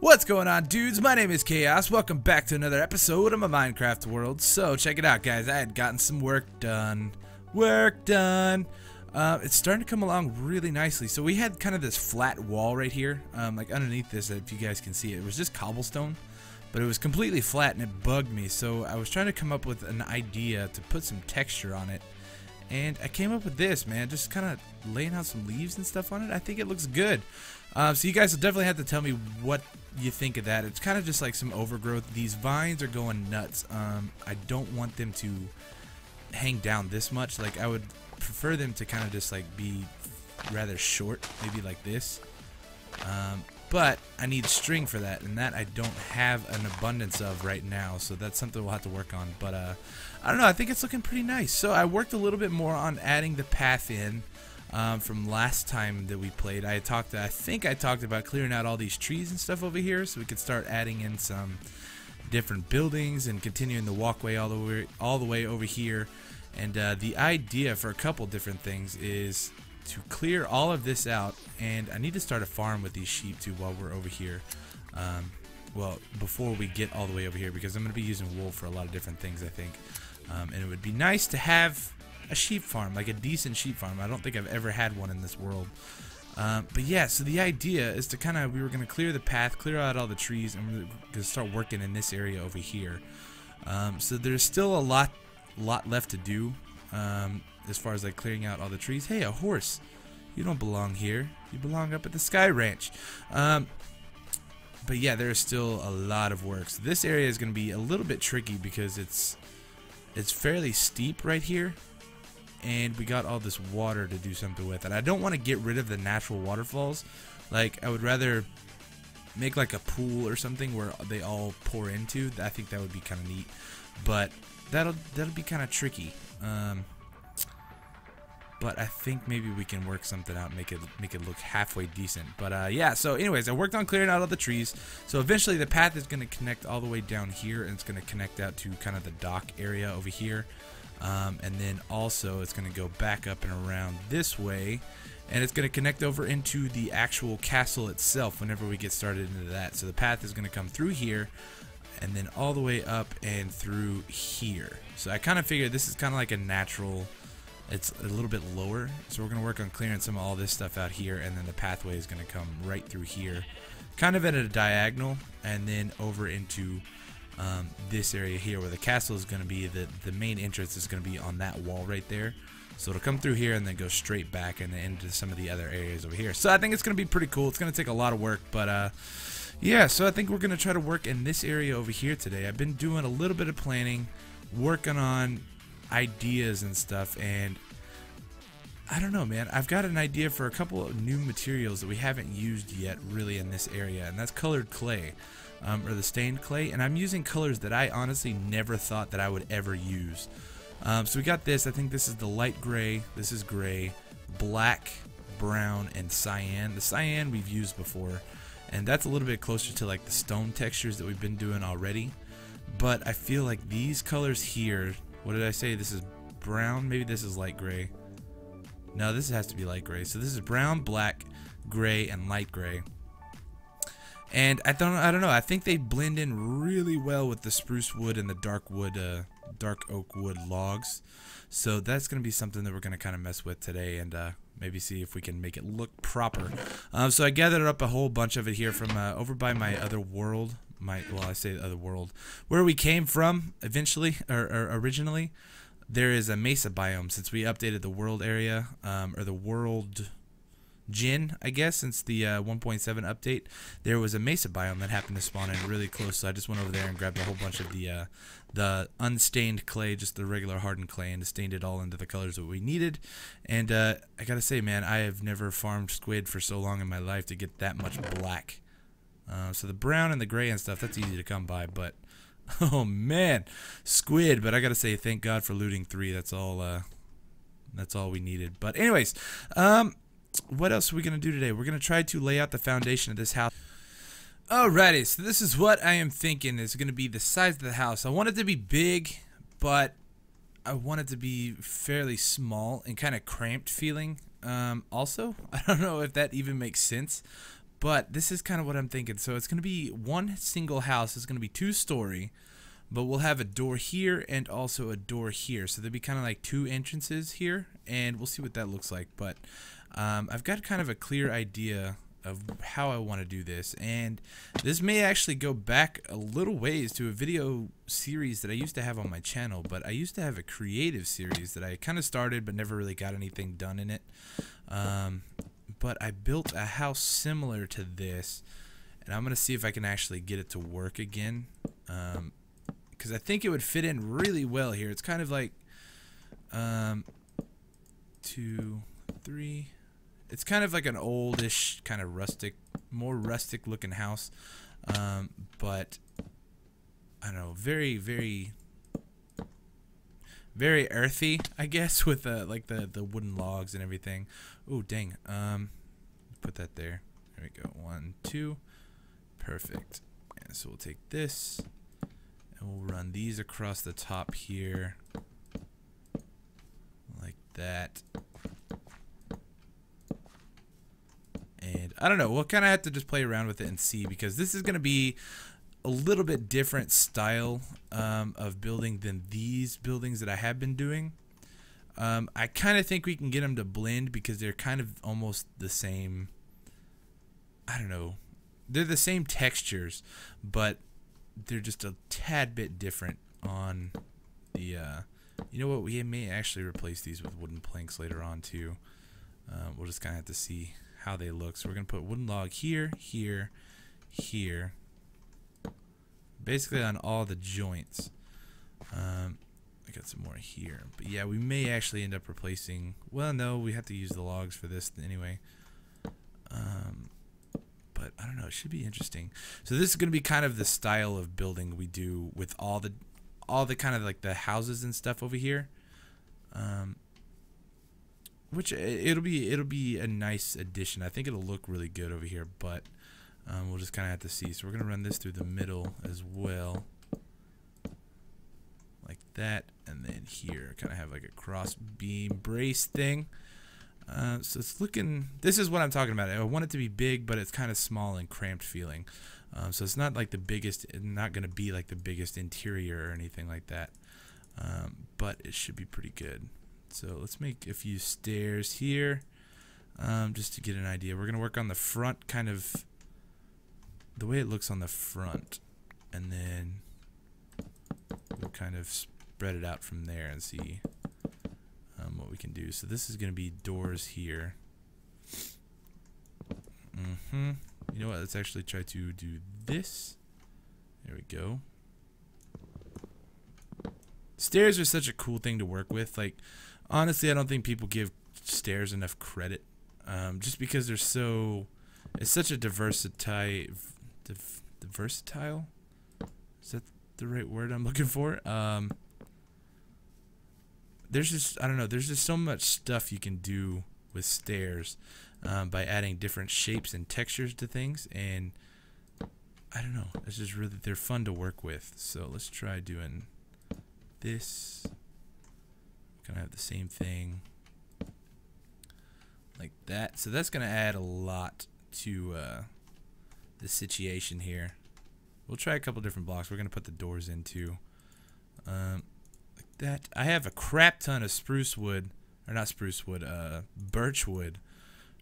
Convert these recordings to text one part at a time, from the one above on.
What's going on, dudes? My name is Chaos. Welcome back to another episode of my Minecraft world. So check it out, guys. I had gotten some work done. It's starting to come along really nicely. So we had kind of this flat wall right here, like underneath this, if you guys can see it. It was just cobblestone, but it was completely flat and it bugged me. So I was trying to come up with an idea to put some texture on it. And I came up with this, man, just kind of laying out some leaves and stuff on it. I think it looks good. So you guys will definitely have to tell me what you think of that. It's kind of just like some overgrowth. These vines are going nuts. I don't want them to hang down this much. Like, I would prefer them to kind of just like be rather short, maybe like this. But I need string for that, and that I don't have an abundance of right now, so that's something we'll have to work on. But I don't know, I think it's looking pretty nice. So I worked a little bit more on adding the path in from last time that we played. I think I talked about clearing out all these trees and stuff over here so we could start adding in some different buildings and continuing the walkway all the way over here. And the idea for a couple different things is to clear all of this out, and I need to start a farm with these sheep too while we're over here. Well, before we get all the way over here, because I'm going to be using wool for a lot of different things, I think. And it would be nice to have a sheep farm, like a decent sheep farm. I don't think I've ever had one in this world. But yeah, so the idea is to we were going to clear the path, clear out all the trees, and we're going to start working in this area over here. So there's still a lot left to do. As far as like clearing out all the trees. Hey, a horse. You don't belong here. You belong up at the Sky Ranch. But yeah, there's still a lot of work. So this area is going to be a little bit tricky because it's fairly steep right here. And we got all this water to do something with. And I don't want to get rid of the natural waterfalls. Like, I would rather make like a pool or something where they all pour into. I think that would be kind of neat. But that'll be kind of tricky. But I think maybe we can work something out, make it look halfway decent. But yeah, so anyways, I worked on clearing out all the trees. So eventually the path is going to connect all the way down here, and it's going to connect out to kind of the dock area over here. And then also it's going to go back up and around this way, and it's going to connect over into the actual castle itself whenever we get started into that. So the path is going to come through here, and then all the way up and through here. So I kind of figured this is kind of like a natural. It's a little bit lower, so we're going to work on clearing some of all this stuff out here, and then the pathway is going to come right through here, kind of at a diagonal, and then over into this area here where the castle is going to be. The main entrance is going to be on that wall right there. So it'll come through here and then go straight back and into some of the other areas over here. So I think it's going to be pretty cool. It's going to take a lot of work, but yeah, so I think we're going to try to work in this area over here today. I've been doing a little bit of planning, working on ideas and stuff, and I don't know, man, I've got an idea for a couple of new materials that we haven't used yet really in this area, and that's colored clay, or the stained clay. And I'm using colors that I honestly never thought that I would ever use. So we got this. I think this is the light gray, this is gray, black, brown, and cyan. The cyan we've used before, and that's a little bit closer to like the stone textures that we've been doing already. But I feel like these colors here, what did I say? This is brown. Maybe this is light gray. No, this has to be light gray. So this is brown, black, gray, and light gray. And I don't know. I think they blend in really well with the spruce wood and the dark oak wood logs. So that's going to be something that we're going to kind of mess with today, and maybe see if we can make it look proper. So I gathered up a whole bunch of it here from over by my other world. Well, I say the other world, where we came from eventually, or originally. There is a mesa biome since we updated the world area, or the world gen, I guess, since the 1.7 update. There was a mesa biome that happened to spawn in really close, so I just went over there and grabbed a whole bunch of the unstained clay, just the regular hardened clay, and stained it all into the colors that we needed. And I gotta say, man, I have never farmed squid for so long in my life to get that much black. So the brown and the gray and stuff, that's easy to come by, but oh man, squid. But I gotta say, thank God for looting 3. That's all we needed. But anyways, what else are we gonna do today? We're gonna try to lay out the foundation of this house. Alrighty, so this is what I am thinking is gonna be the size of the house. I want it to be big, but I want it to be fairly small and kind of cramped feeling. Also, I don't know if that even makes sense, But this is kind of what I'm thinking. So it's going to be one single house. It's going to be 2-story, but we'll have a door here and also a door here. So there'll be kind of like 2 entrances here, and we'll see what that looks like. But I've got kind of a clear idea of how I want to do this, and this may actually go back a little ways to a video series that I used to have on my channel. But I used to have a creative series that I kind of started but never really got anything done in it. But I built a house similar to this, and I'm gonna see if I can actually get it to work again, because I think it would fit in really well here. It's kind of like 2, 3. It's kind of like an oldish, kind of rustic, more rustic looking house, but I don't know, very, very, very earthy, I guess, with like the wooden logs and everything. Oh dang! Put that there. There we go. 1, 2, perfect. And so we'll take this, and we'll run these across the top here, like that. And I don't know, we'll kind of have to just play around with it and see, because this is going to be a little bit different style of building than these buildings that I have been doing. I kind of think we can get them to blend because they're kind of almost the same. I don't know. They're the same textures, but they're just a tad bit different on the, you know what, we may actually replace these with wooden planks later on too. We'll just kind of have to see how they look. So we're going to put wooden log here, here, here, basically on all the joints. I got some more here, but yeah, we may actually end up replacing, well, no, we have to use the logs for this anyway. But I don't know, it should be interesting. So this is going to be kind of the style of building we do with all the kind of like the houses and stuff over here. Which it'll be a nice addition. I think it'll look really good over here, but we'll just kind of have to see. So we're going to run this through the middle as well, like that, and then here kind of have like a cross beam brace thing. So it's looking, this is what I'm talking about. I want it to be big, but it's kind of small and cramped feeling. So it's not like the biggest, not going to be like the biggest interior or anything like that. But it should be pretty good. So let's make a few stairs here, just to get an idea. We're going to work on the front, kind of the way it looks on the front, and then we'll kind of spread it out from there and see what we can do. So this is going to be doors here. You know what? Let's actually try to do this. There we go. Stairs are such a cool thing to work with. Like, honestly, I don't think people give stairs enough credit, just because they're so. It's such a versatile. Is that the right word I'm looking for? There's just, I don't know, there's just so much stuff you can do with stairs by adding different shapes and textures to things, and I don't know, it's just really, they're fun to work with. So let's try doing this. Gonna have the same thing like that. So that's gonna add a lot to the situation here. We'll try a couple different blocks. We're gonna put the doors in too. That I have a crap ton of spruce wood, or not spruce wood, birch wood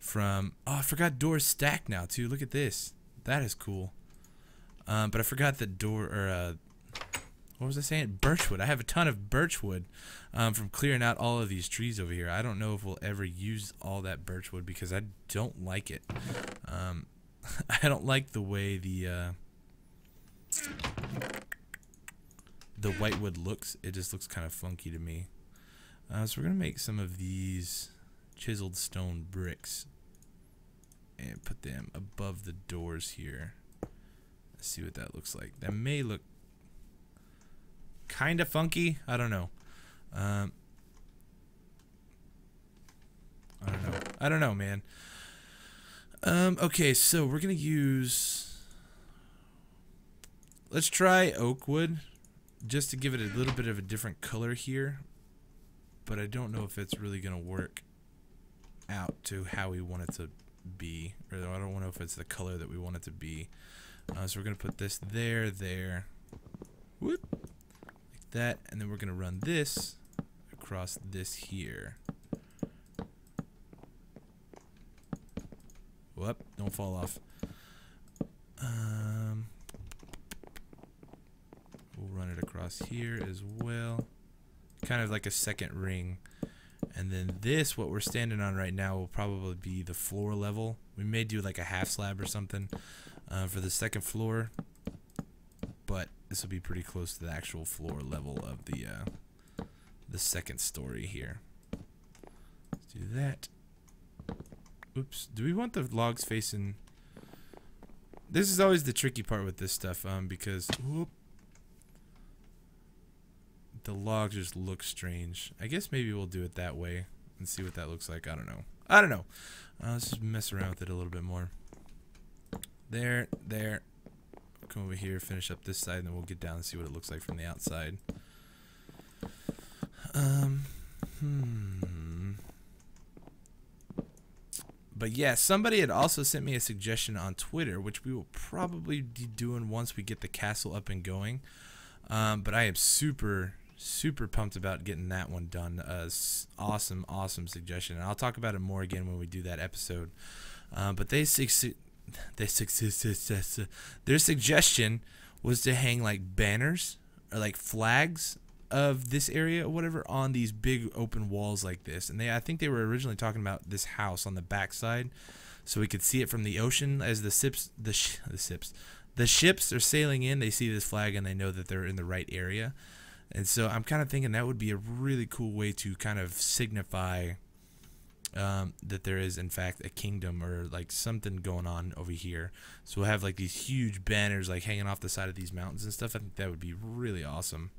from, oh, I forgot doors stacked now too. Look at this, that is cool. But I forgot the door, or what was I saying? Birchwood. I have a ton of birchwood from clearing out all of these trees over here. I don't know if we'll ever use all that birchwood because I don't like it. I don't like the way the whitewood looks. It just looks kind of funky to me. So we're gonna make some of these chiseled stone bricks and put them above the doors here. Let's see what that looks like. That may look kind of funky. I don't know. I don't know, man. Okay, so we're gonna use. Let's try oak wood, just to give it a little bit of a different color here. But I don't know if it's really gonna work out to how we want it to be, or I don't know if it's the color that we want it to be. So we're gonna put this there, whoop, like that, and then we're gonna run this across this here. Whoop, don't fall off. We'll run it across here as well, kind of like a second ring. And then this, what we're standing on right now, will probably be the floor level. We may do like a half slab or something for the second floor, but this will be pretty close to the actual floor level of the second story here. Let's do that. Oops. Do we want the logs facing? This is always the tricky part with this stuff, because whoop, the logs just look strange. I guess maybe we'll do it that way and see what that looks like. I don't know. Let's just mess around with it a little bit more. There. Come over here, finish up this side, and then we'll get down and see what it looks like from the outside. But yeah, somebody had also sent me a suggestion on Twitter, which we will probably be doing once we get the castle up and going. But I am super pumped about getting that one done. Awesome suggestion, and I'll talk about it more again when we do that episode. But their suggestion was to hang like banners or like flags of this area or whatever on these big open walls like this. And I think they were originally talking about this house on the back side, so we could see it from the ocean as the ships are sailing in. They see this flag and they know that they're in the right area. And so I'm kind of thinking that would be a really cool way to kind of signify that there is in fact a kingdom or like something going on over here. So we'll have like these huge banners like hanging off the side of these mountains and stuff. I think that would be really awesome.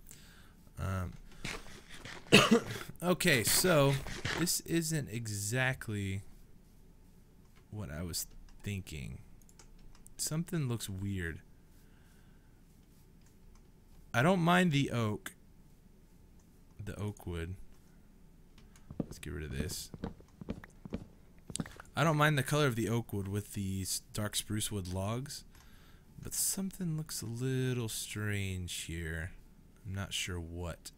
Okay, so this isn't exactly what I was thinking. Something looks weird. I don't mind the oak wood. Let's get rid of this. I don't mind the color of the oak wood with these dark spruce wood logs, but something looks a little strange here. I'm not sure what.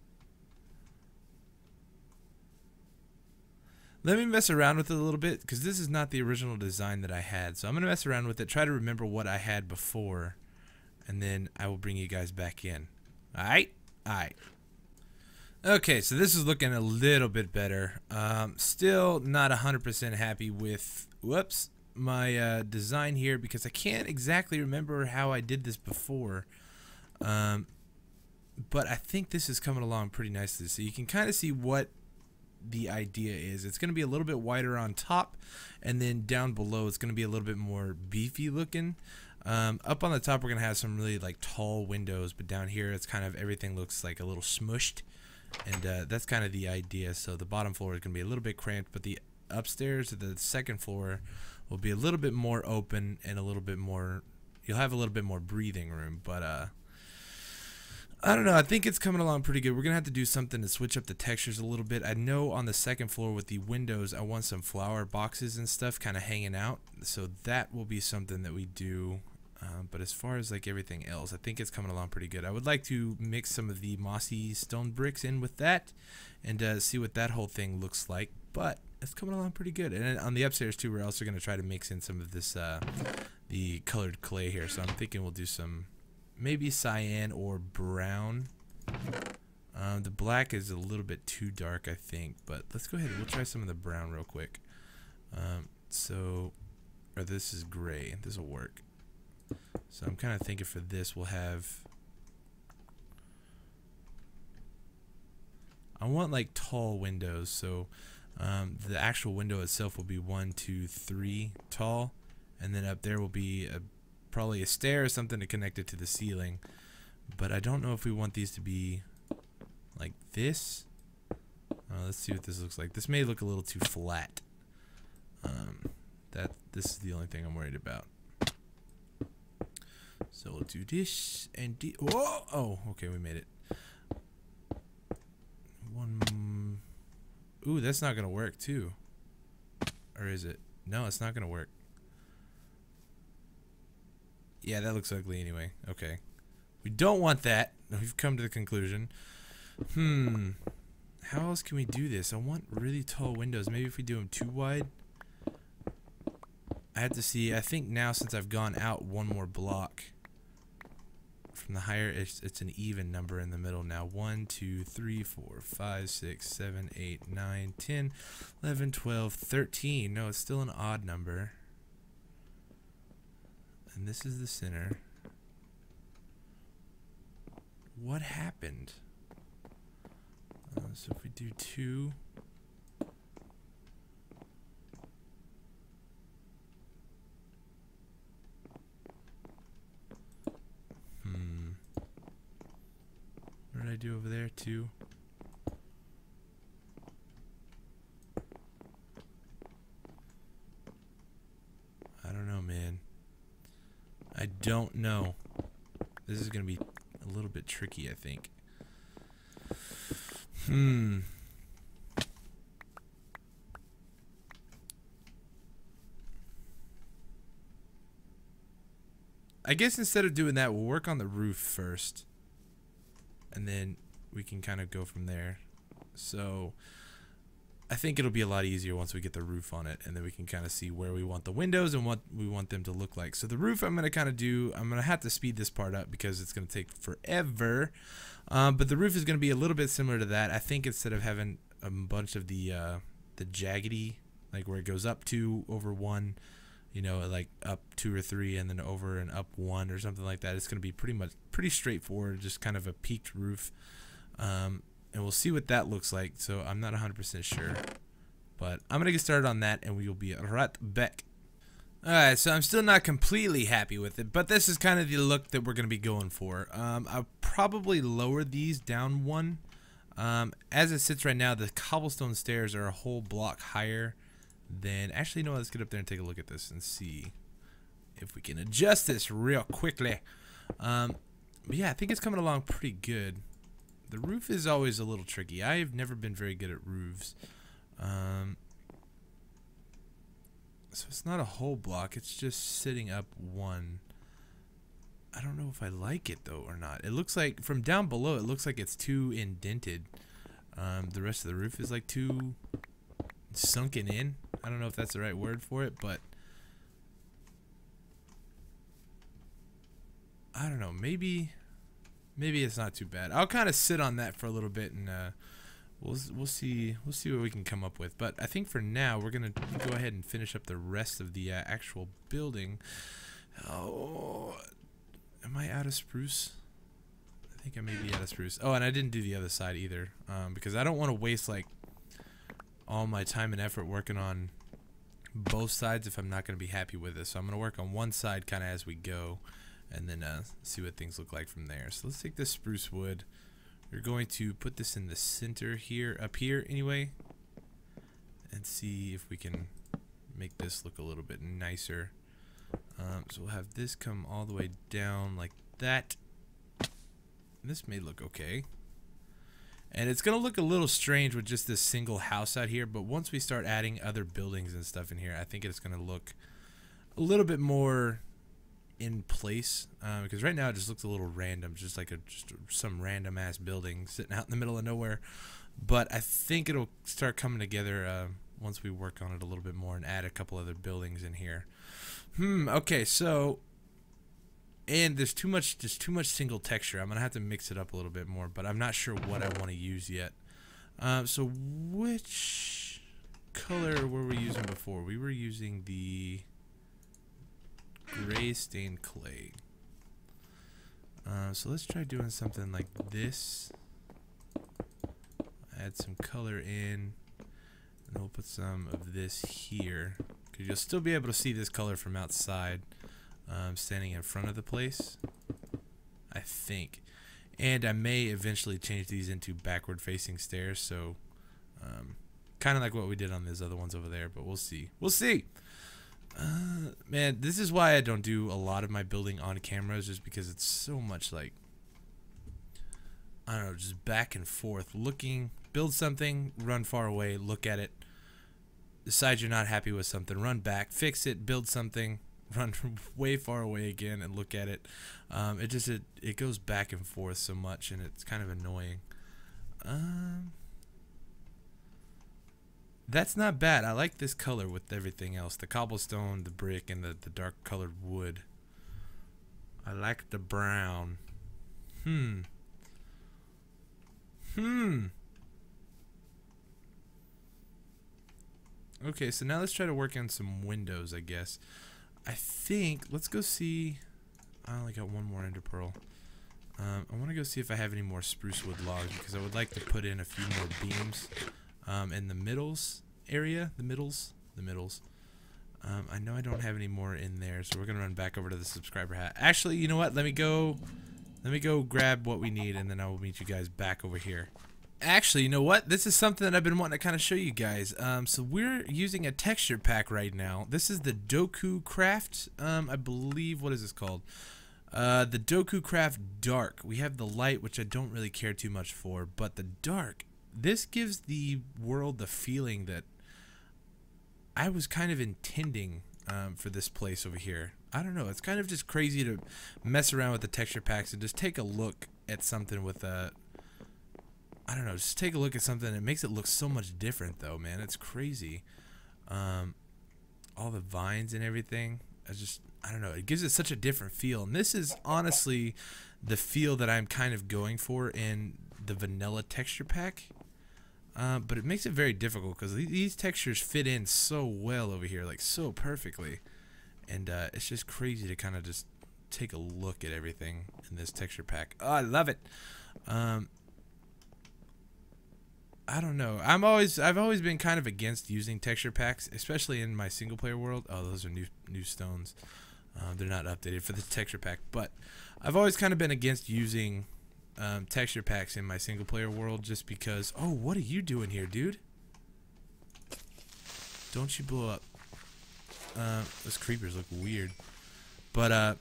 Let me mess around with it a little bit, because this is not the original design that I had. So I'm going to mess around with it, try to remember what I had before, and then I will bring you guys back in. Alright? Alright. Okay, so this is looking a little bit better. Still not 100% happy with, whoops, my design here, because I can't exactly remember how I did this before. But I think this is coming along pretty nicely. So you can kind of see what the idea is. It's going to be a little bit wider on top, and then down below it's going to be a little bit more beefy looking. Up on the top we're going to have some really like tall windows, but down here it's kind of everything looks like a little smushed, and that's kind of the idea. So the bottom floor is going to be a little bit cramped, but the upstairs, the second floor, will be a little bit more open and a little bit more, you'll have a little bit more breathing room. But I don't know, I think it's coming along pretty good. We're going to have to do something to switch up the textures a little bit. I know on the second floor with the windows, I want some flower boxes and stuff kind of hanging out. So that will be something that we do. But as far as like everything else, I think it's coming along pretty good. I would like to mix some of the mossy stone bricks in with that and see what that whole thing looks like. But it's coming along pretty good. And then on the upstairs too, we're also going to try to mix in some of this, the colored clay here. So I'm thinking we'll do some maybe cyan or brown. The black is a little bit too dark, I think, but let's go ahead and we'll try some of the brown real quick. Or this is gray. This will work. So I'm kind of thinking for this we'll have, I want like tall windows. So the actual window itself will be 1, 2, 3 tall, and then up there will be probably a stair or something to connect it to the ceiling. But I don't know if we want these to be like this. Let's see what this looks like. This may look a little too flat. This is the only thing I'm worried about. So we'll do this and whoa! Oh, okay, we made it. Ooh, that's not gonna work too. Or is it? No, it's not gonna work. Yeah, that looks ugly anyway. Okay. We don't want that. We've come to the conclusion. How else can we do this? I want really tall windows. Maybe if we do them too wide. I have to see. I think now since I've gone out one more block from the higher, it's an even number in the middle now. 1, 2, 3, 4, 5, 6, 7, 8, 9, 10, 11, 12, 13. No, it's still an odd number. And this is the center. What happened? So if we do 2. What did I do over there? 2. I don't know, man. I don't know. This is going to be a little bit tricky, I think. I guess instead of doing that, we'll work on the roof first. And then we can kind of go from there. So I think it'll be a lot easier once we get the roof on it, and then we can kind of see where we want the windows and what we want them to look like. So the roof, I'm going to kind of do, I'm going to have to speed this part up because it's going to take forever. But the roof is going to be a little bit similar to that. I think instead of having a bunch of the jaggedy, like where it goes up 2 over 1, you know, like up 2 or 3 and then over and up 1 or something like that. It's going to be pretty straightforward, just kind of a peaked roof. And we'll see what that looks like. So I'm not 100% sure, but I'm going to get started on that and we will be right back. Alright, so I'm still not completely happy with it, but this is kind of the look that we're going to be going for. I'll probably lower these down 1. As it sits right now, the cobblestone stairs are a whole block higher than... Actually, no, let's get up there and take a look at this and see if we can adjust this real quickly. But yeah, I think it's coming along pretty good. The roof is always a little tricky. I've never been very good at roofs. So it's not a whole block. It's just sitting up 1. I don't know if I like it, though, or not. It looks like, from down below, it looks like it's too indented. The rest of the roof is, like, too sunken in. I don't know if that's the right word for it, but... I don't know. Maybe it's not too bad. I'll kind of sit on that for a little bit, and we'll see what we can come up with. But I think for now we're gonna go ahead and finish up the rest of the actual building. Oh, am I out of spruce? I think I may be out of spruce. Oh, and I didn't do the other side either, because I don't want to waste like all my time and effort working on both sides if I'm not going to be happy with it. So I'm going to work on one side kind of as we go, and then see what things look like from there. So let's take this spruce wood. We're going to put this in the center here, up here anyway, and see if we can make this look a little bit nicer. So we'll have this come all the way down like that. This may look okay. And it's going to look a little strange with just this single house out here, but once we start adding other buildings and stuff in here, I think it's going to look a little bit more in place, because right now it just looks a little random, just like some random ass building sitting out in the middle of nowhere. But I think it'll start coming together once we work on it a little bit more and add a couple other buildings in here. Okay, so, and there's too much single texture. I'm gonna have to mix it up a little bit more, but I'm not sure what I want to use yet. So which color were we using before? We were using the gray stained clay. So let's try doing something like this. Add some color in, and we'll put some of this here, because you'll still be able to see this color from outside, standing in front of the place, I think. And I may eventually change these into backward facing stairs, so kind of like what we did on those other ones over there, but we'll see. We'll see. Man, this is why I don't do a lot of my building on cameras, just because it's so much like, I don't know, just back and forth, looking, build something, run far away, look at it, decide you're not happy with something, run back, fix it, build something, run way far away again and look at it. It goes back and forth so much, and it's kind of annoying. That's not bad. I like this color with everything else. The cobblestone, the brick, and the dark colored wood. I like the brown. Okay, so now let's try to work on some windows, I guess. I think, let's go see. I only got one more ender pearl. I want to go see if I have any more spruce wood logs, because I would like to put in a few more beams in the middles area. The middles. I know I don't have any more in there, so we're gonna run back over to the subscriber hat. Actually, you know what? Let me go grab what we need, and then I will meet you guys back over here. Actually, you know what? This is something that I've been wanting to kind of show you guys. So we're using a texture pack right now. This is the ThatDudeCraft. I believe, what is this called? The ThatDudeCraft Dark. We have the light, which I don't really care too much for, but the dark. This gives the world the feeling that I was kind of intending for this place over here. I don't know. It's kind of just crazy to mess around with the texture packs and just take a look at something with a. I don't know. Just take a look at something. It makes it look so much different, though, man. It's crazy. All the vines and everything. I don't know. It gives it such a different feel. And this is honestly the feel that I'm kind of going for in the vanilla texture pack. But it makes it very difficult because these textures fit in so well over here, like so perfectly. And it's just crazy to kind of just take a look at everything in this texture pack. Oh, I love it. I don't know. I've always been kind of against using texture packs, especially in my single player world. Oh, those are new stones. They're not updated for the texture pack, but I've always kind of been against using texture packs in my single player world just because. Oh, what are you doing here, dude? Don't you blow up? Those creepers look weird, but I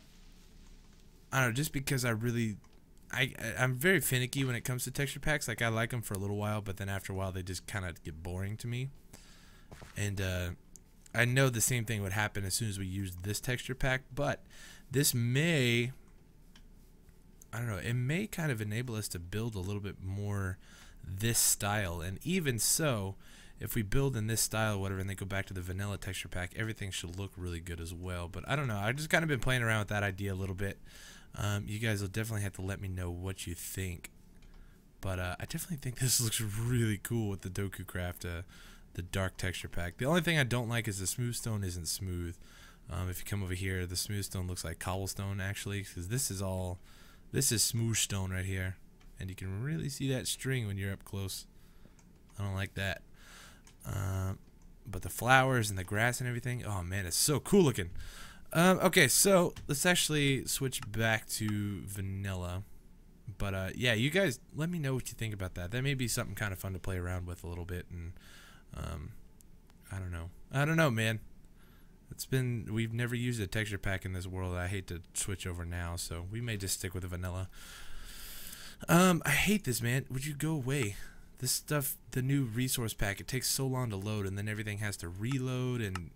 don't know. Just because I'm very finicky when it comes to texture packs. Like, I like them for a little while, but then after a while they just kind of get boring to me. And I know the same thing would happen as soon as we use this texture pack, but this may, I don't know, it may kind of enable us to build a little bit more this style. And even so, if we build in this style or whatever and then go back to the vanilla texture pack, everything should look really good as well. But I don't know. I've just kind of been playing around with that idea a little bit. You guys will definitely have to let me know what you think. But I definitely think this looks really cool with the ThatDudeCraft, the dark texture pack. The only thing I don't like is the smooth stone isn't smooth. If you come over here, the smooth stone looks like cobblestone actually, because this is smooth stone right here, and you can really see that string when you're up close. I don't like that. But the flowers and the grass and everything, oh man, it's so cool looking. Okay, so let's actually switch back to vanilla. But yeah, you guys let me know what you think about that. That may be something kind of fun to play around with a little bit. And I don't know, man. We've never used a texture pack in this world. I hate to switch over now, so we may just stick with the vanilla. I hate this, man. Would you go away? This stuff, the new resource pack, it takes so long to load, and then everything has to reload, and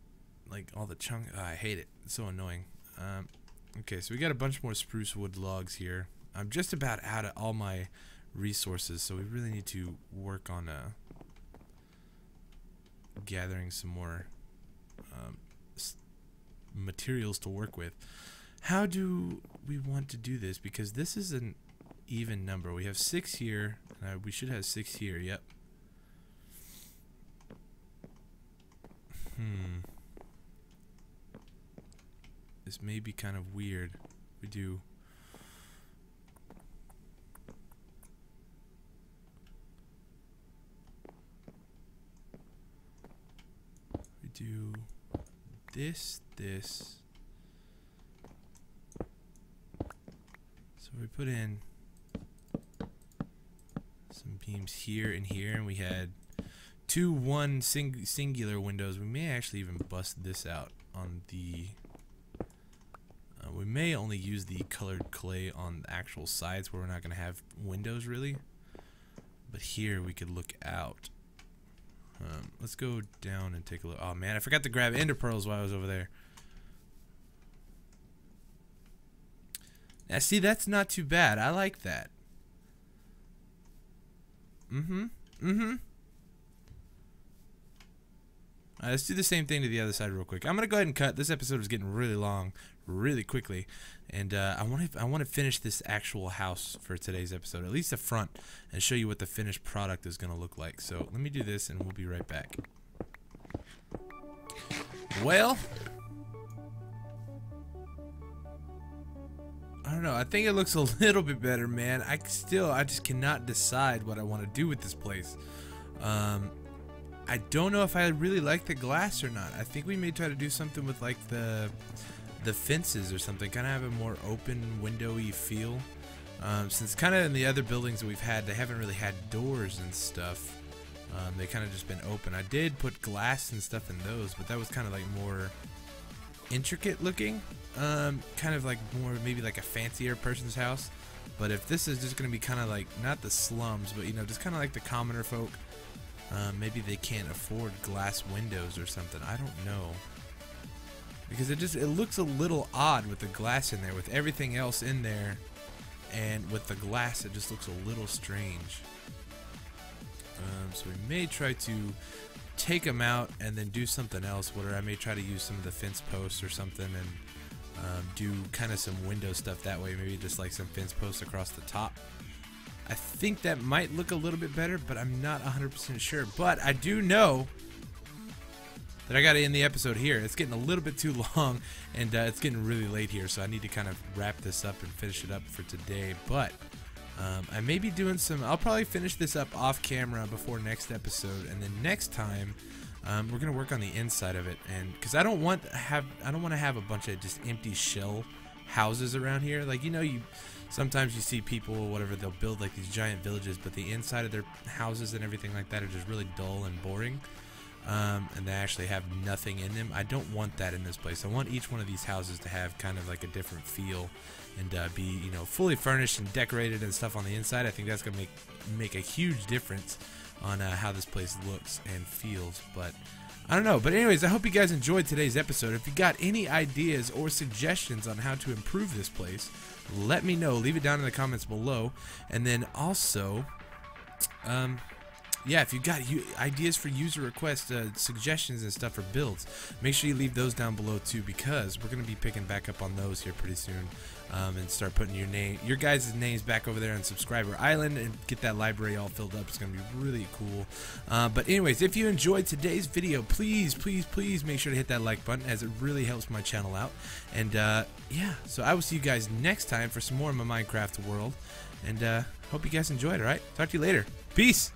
like all the chunk. Oh, I hate it. It's so annoying. Okay, so we got a bunch more spruce wood logs here. I'm just about out of all my resources, so we really need to work on gathering some more materials to work with. How do we want to do this? Because this is an even number. We have 6 here. We should have 6 here. Yep. This may be kind of weird. We do. This. So we put in some beams here and here, and we had 2 singular windows. We may actually even bust this out on the. We may only use the colored clay on the actual sides where we're not going to have windows really. But here we could look out. Let's go down and take a look. Oh man, I forgot to grab ender pearls while I was over there. Now, see, that's not too bad. I like that. Let's do the same thing to the other side real quick. I'm gonna go ahead and cut. This episode is getting really long, really quickly, and I want to finish this actual house for today's episode, at least the front, and show you what the finished product is gonna look like. So let me do this, and we'll be right back. Well, I don't know. I think it looks a little bit better, man. I just cannot decide what I want to do with this place. I don't know if I really like the glass or not. I think we may try to do something with like the fences or something, kind of have a more open, windowy feel. Since kind of in the other buildings that we've had, they haven't really had doors and stuff. They kind of just been open. I did put glass and stuff in those, but that was kind of like more intricate looking. Kind of like more maybe like a fancier person's house. But if this is just going to be kind of like, not the slums, but you know, just kind of like the commoner folk, maybe they can't afford glass windows or something. I don't know. Because it looks a little odd with the glass in there, with everything else in there, and with the glass it just looks a little strange. So we may try to take them out and then do something else, where I may try to use some of the fence posts or something and do kind of some window stuff that way, maybe just like some fence posts across the top. I think that might look a little bit better, but I'm not 100% sure. But I do know that I got to end the episode here. It's getting a little bit too long, and it's getting really late here, so I need to kind of wrap this up and finish it up for today. But I may be doing I'll probably finish this up off camera before next episode, and then next time we're gonna work on the inside of it, and because I don't want to have a bunch of just empty shell houses around here. Like, you know, sometimes you see people or whatever, they'll build like these giant villages, but the inside of their houses and everything like that are just really dull and boring, and they actually have nothing in them. I don't want that in this place. I want each one of these houses to have kind of like a different feel, and be, you know, fully furnished and decorated and stuff on the inside. I think that's gonna make a huge difference on how this place looks and feels. But I don't know. But anyways, I hope you guys enjoyed today's episode. If you got any ideas or suggestions on how to improve this place, let me know. Leave it down in the comments below. And then also, yeah, if you got ideas for user requests, suggestions and stuff for builds, make sure you leave those down below too, because we're going to be picking back up on those here pretty soon, and start putting your guys' names back over there on Subscriber Island and get that library all filled up. It's going to be really cool. But anyways, if you enjoyed today's video, please make sure to hit that like button, as it really helps my channel out. And yeah, so I will see you guys next time for some more of my Minecraft world, and hope you guys enjoyed. Alright, talk to you later. Peace.